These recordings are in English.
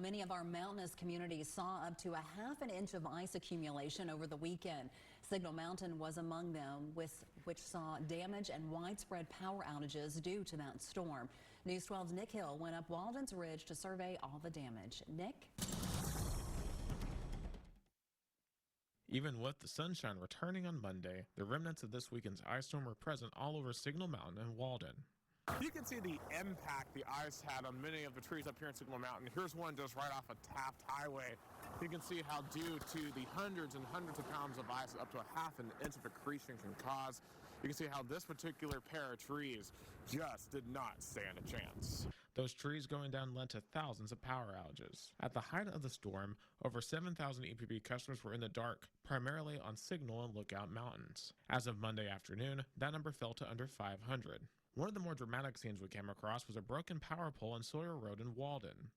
Many of our mountainous communities saw up to a half an inch of ice accumulation over the weekend. Signal Mountain was among them, which saw damage and widespread power outages due to that storm. News 12's Nick Hill went up Walden's Ridge to survey all the damage. Nick? Even with the sunshine returning on Monday, the remnants of this weekend's ice storm were present all over Signal Mountain and Walden. You can see the impact the ice had on many of the trees up here in Signal Mountain. Here's one just right off of Taft Highway. You can see how due to the hundreds and hundreds of pounds of ice, up to a half an inch of accretion can cause. You can see how this particular pair of trees just did not stand a chance. Those trees going down led to thousands of power outages. At the height of the storm, over 7,000 EPB customers were in the dark, primarily on Signal and Lookout Mountains. As of Monday afternoon, that number fell to under 500. One of the more dramatic scenes we came across was a broken power pole on Sawyer Road in Walden.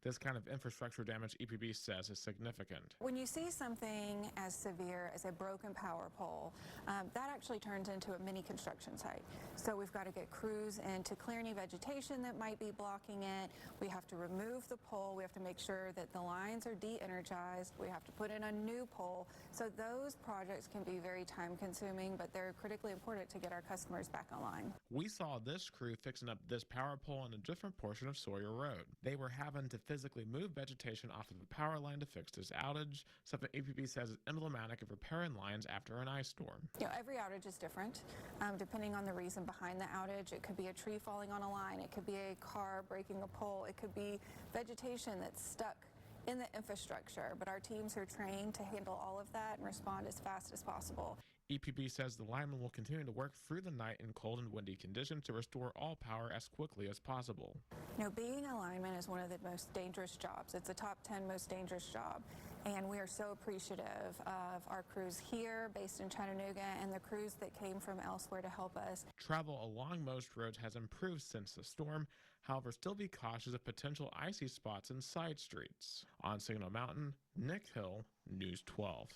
This kind of infrastructure damage, EPB says, is significant. When you see something as severe as a broken power pole, that actually turns into a mini construction site. So we've got to get crews in to clear any vegetation that might be blocking it. We have to remove the pole. We have to make sure that the lines are de-energized. We have to put in a new pole. So those projects can be very time consuming, but they're critically important to get our customers back online. We saw this crew fixing up this power pole on a different portion of Sawyer Road. They were having to physically move vegetation off of the power line to fix this outage, something EPB says is emblematic of repairing lines after an ice storm. You know, every outage is different, depending on the reason behind the outage. It could be a tree falling on a line, it could be a car breaking a pole, it could be vegetation that's stuck in the infrastructure, but our teams are trained to handle all of that and respond as fast as possible. EPB says the linemen will continue to work through the night in cold and windy conditions to restore all power as quickly as possible. You know, being a lineman is one of the most dangerous jobs. It's a top 10 most dangerous job, and we are so appreciative of our crews here based in Chattanooga and the crews that came from elsewhere to help us. Travel along most roads has improved since the storm. However, still be cautious of potential icy spots in side streets. On Signal Mountain, Nick Hill, News 12.